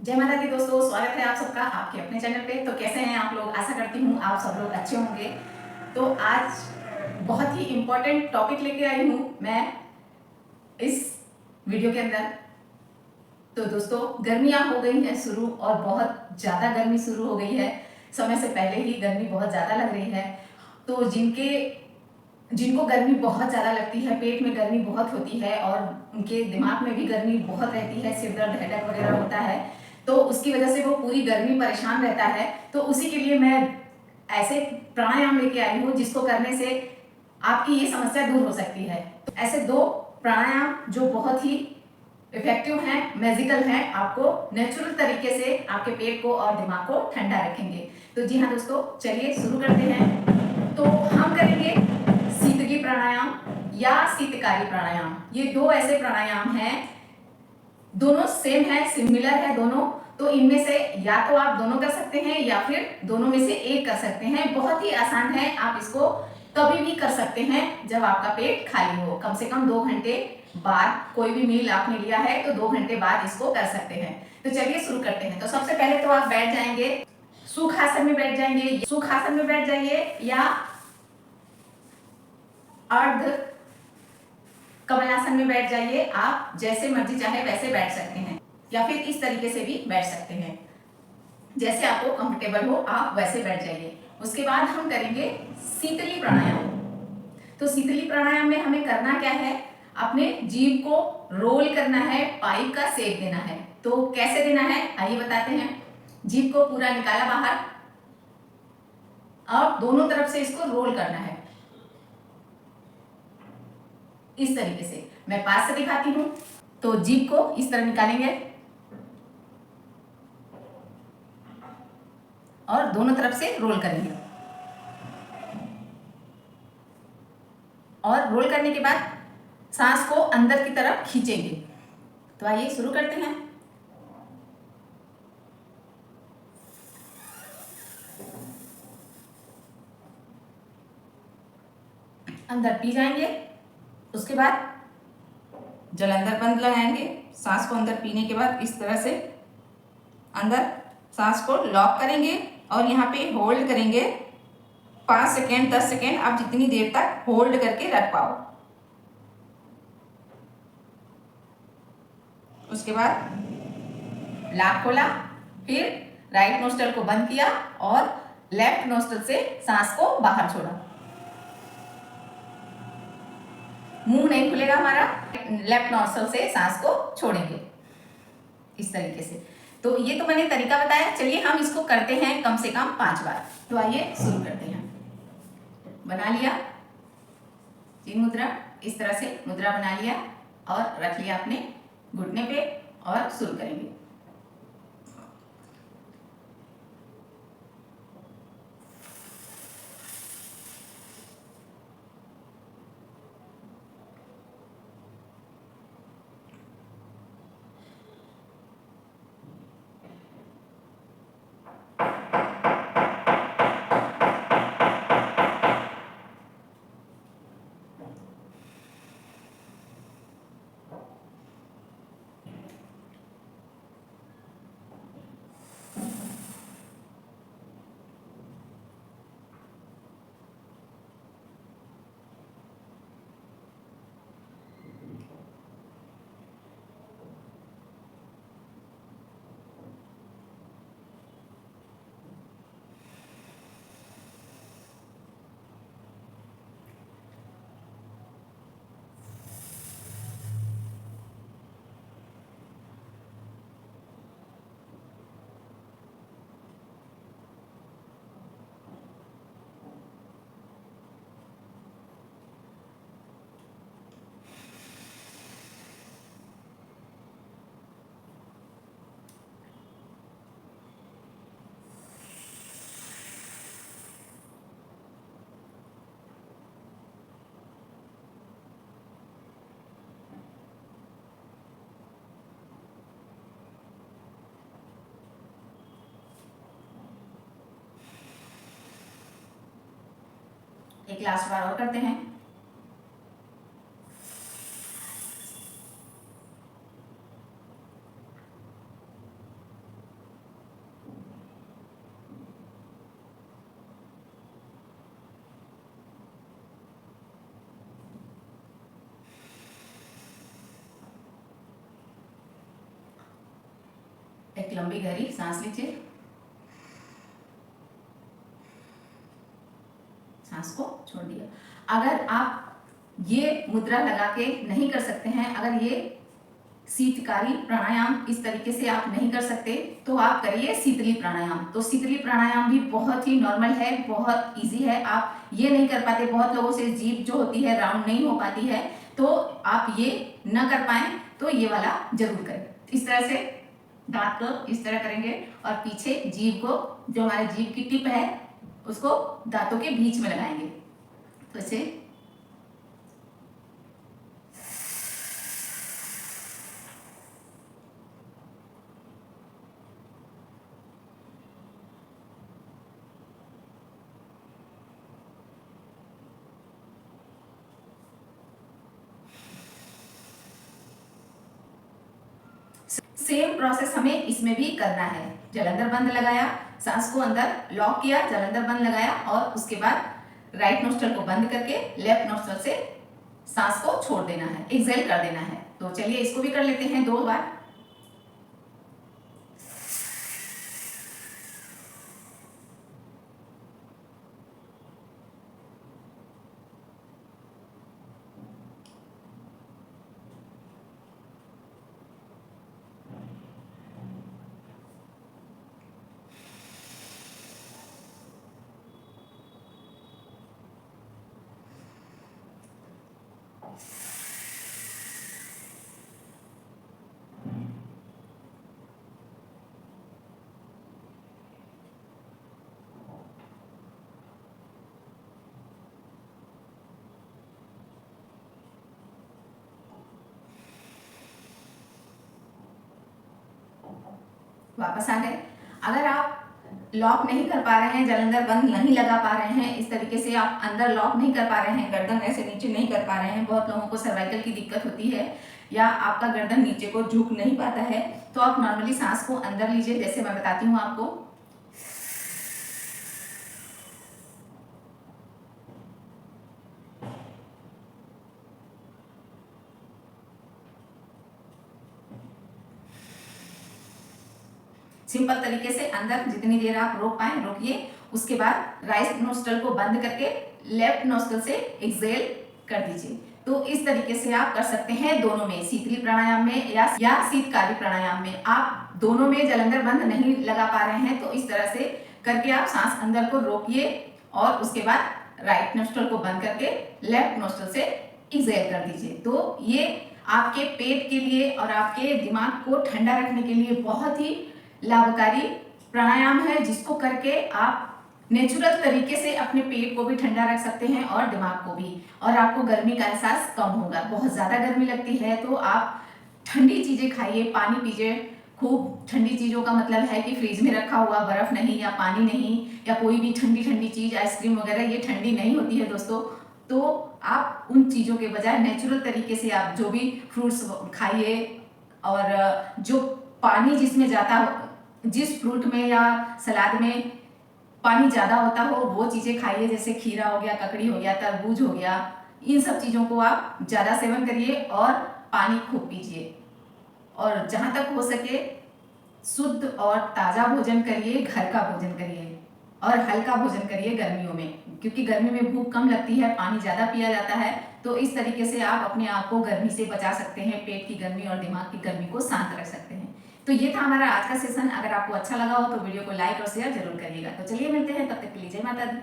जय माता दी दोस्तों, स्वागत है आप सबका आपके अपने चैनल पे। तो कैसे हैं आप लोग? आशा करती हूँ आप सब लोग अच्छे होंगे। तो आज बहुत ही इम्पोर्टेंट टॉपिक लेके आई हूँ मैं इस वीडियो के अंदर। तो दोस्तों, गर्मियाँ हो गई हैं शुरू और बहुत ज़्यादा गर्मी शुरू हो गई है। समय से पहले ही गर्मी बहुत ज़्यादा लग रही है। तो जिनको गर्मी बहुत ज़्यादा लगती है, पेट में गर्मी बहुत होती है और उनके दिमाग में भी गर्मी बहुत रहती है, सिर दर्द, हेडेक वगैरह होता है, तो उसकी वजह से वो पूरी गर्मी परेशान रहता है। तो उसी के लिए मैं ऐसे प्राणायाम लेके आई हूँ जिसको करने से आपकी ये समस्या दूर हो सकती है। तो ऐसे दो प्राणायाम जो बहुत ही इफेक्टिव हैं, मैजिकल हैं, आपको नेचुरल तरीके से आपके पेट को और दिमाग को ठंडा रखेंगे। तो जी हाँ दोस्तों, चलिए शुरू करते हैं। तो हम करेंगे शीतली प्राणायाम या शीतकारी प्राणायाम। ये दो ऐसे प्राणायाम हैं, दोनों सेम है, सिमिलर है दोनों। तो इनमें से या तो आप दोनों कर सकते हैं या फिर दोनों में से एक कर सकते हैं। बहुत ही आसान है, आप इसको कभी भी कर सकते हैं जब आपका पेट खाली हो। कम से कम 2 घंटे बाद, कोई भी मील आपने लिया है तो 2 घंटे बाद इसको कर सकते हैं। तो चलिए शुरू करते हैं। तो सबसे पहले तो आप बैठ जाएंगे, सुखासन में बैठ जाएंगे। सुखासन में बैठ जाइए या अर्ध कमलासन में बैठ जाइए। आप जैसे मर्जी चाहे वैसे बैठ सकते हैं या फिर इस तरीके से भी बैठ सकते हैं। जैसे आपको कंफर्टेबल हो आप वैसे बैठ जाइए। उसके बाद हम करेंगे शीतली प्राणायाम। तो शीतली प्राणायाम में हमें करना क्या है? अपने जीभ को रोल करना है, पाइप का सेक देना है। तो कैसे देना है आइए बताते हैं। जीभ को पूरा निकाला बाहर और दोनों तरफ से इसको रोल करना है इस तरीके से। मैं पास से दिखाती हूं। तो जीभ को इस तरह निकालेंगे और दोनों तरफ से रोल करेंगे और रोल करने के बाद सांस को अंदर की तरफ खींचेंगे। तो आइए शुरू करते हैं। अंदर पी जाएंगे, उसके बाद जलंधर बंद लगाएंगे। सांस को अंदर पीने के बाद इस तरह से अंदर सांस को लॉक करेंगे और यहाँ पे होल्ड करेंगे 5 सेकेंड 10 सेकेंड, आप जितनी देर तक होल्ड करके रख पाओ। उसके बाद लाक खोला, फिर राइट नोस्ट्रल को बंद किया और लेफ्ट नोस्ट्रल से सांस को बाहर छोड़ा। मुंह नहीं खुलेगा हमारा, लेफ्ट नोस्ट्रल से सांस को छोड़ेंगे इस तरीके से। तो ये तो मैंने तरीका बताया, चलिए हम इसको करते हैं कम से कम 5 बार। तो आइए शुरू करते हैं। बना लिया चिन्ह मुद्रा, इस तरह से मुद्रा बना लिया और रख लिया अपने घुटने पे और शुरू करेंगे। एक लास्ट बार और करते हैं। एक लंबी गहरी सांस लीजिए, सांस को छोड़ दिया। अगर आप ये मुद्रा लगा के नहीं कर सकते हैं, अगर ये शीतकारी प्राणायाम इस तरीके से आप नहीं कर सकते, तो आप करिए शीतली प्राणायाम। तो शीतली प्राणायाम भी बहुत ही नॉर्मल है, बहुत इजी है। आप ये नहीं कर पाते, बहुत लोगों से जीभ जो होती है राउंड नहीं हो पाती है, तो आप ये न कर पाए तो ये वाला जरूर करें। इस तरह से दांत को इस तरह करेंगे और पीछे जीभ को, जो हमारे जीभ की टिप है, उसको दांतों के बीच में लगाएंगे। तो इसे सेम प्रोसेस हमें इसमें भी करना है। जलंधर बंद लगाया, सांस को अंदर लॉक किया, जलंधर बंद लगाया और उसके बाद राइट नोस्ट्रल को बंद करके लेफ्ट नोस्ट्रल से सांस को छोड़ देना है, एक्सेल कर देना है। तो चलिए इसको भी कर लेते हैं 2 बार। वापस आ गए। अगर आप लॉक नहीं कर पा रहे हैं, जलंधर बंद नहीं लगा पा रहे हैं, इस तरीके से आप अंदर लॉक नहीं कर पा रहे हैं, गर्दन ऐसे नीचे नहीं कर पा रहे हैं, बहुत लोगों को सर्वाइकल की दिक्कत होती है या आपका गर्दन नीचे को झुक नहीं पाता है, तो आप नॉर्मली सांस को अंदर लीजिए, जैसे मैं बताती हूँ आपको। सिंपल तरीके से अंदर जितनी देर आप रोक पाए रोकिए। उसके बाद राइट नोस्ट्रल को बंद करके लेफ्ट नोस्ट्रल से एक्सेल कर दीजिए। तो इस तरीके से आप कर सकते हैं दोनों में, शीतली प्राणायाम में या शीतकारी प्राणायाम में। आप दोनों में जलंधर बंद नहीं लगा पा रहे हैं तो इस तरह से करके आप सांस अंदर को रोकिए और उसके बाद राइट नोस्ट्रल को बंद करके लेफ्ट नोस्ट्रल से एक्सेल कर दीजिए। तो ये आपके पेट के लिए और आपके दिमाग को ठंडा रखने के लिए बहुत ही लाभकारी प्राणायाम है, जिसको करके आप नेचुरल तरीके से अपने पेट को भी ठंडा रख सकते हैं और दिमाग को भी, और आपको गर्मी का एहसास कम होगा। बहुत ज़्यादा गर्मी लगती है तो आप ठंडी चीज़ें खाइए, पानी पीजिए खूब। ठंडी चीज़ों का मतलब है कि फ्रिज में रखा हुआ बर्फ़ नहीं या पानी नहीं या कोई भी ठंडी ठंडी चीज़, आइसक्रीम वगैरह, ये ठंडी नहीं होती है दोस्तों। तो आप उन चीज़ों के बजाय नेचुरल तरीके से आप जो भी फ्रूट्स खाइए, और जो पानी जिसमें जाता हो, जिस फ्रूट में या सलाद में पानी ज़्यादा होता हो वो चीज़ें खाइए, जैसे खीरा हो गया, ककड़ी हो गया, तरबूज हो गया, इन सब चीज़ों को आप ज़्यादा सेवन करिए और पानी खूब पीजिए। और जहाँ तक हो सके शुद्ध और ताज़ा भोजन करिए, घर का भोजन करिए और हल्का भोजन करिए गर्मियों में, क्योंकि गर्मी में भूख कम लगती है, पानी ज़्यादा पिया जाता है। तो इस तरीके से आप अपने आप को गर्मी से बचा सकते हैं, पेट की गर्मी और दिमाग की गर्मी को शांत रख सकते हैं। तो ये था हमारा आज का सेशन। अगर आपको अच्छा लगा हो तो वीडियो को लाइक और शेयर जरूर करिएगा। तो चलिए मिलते हैं, तब तक के लिए जय माता दी।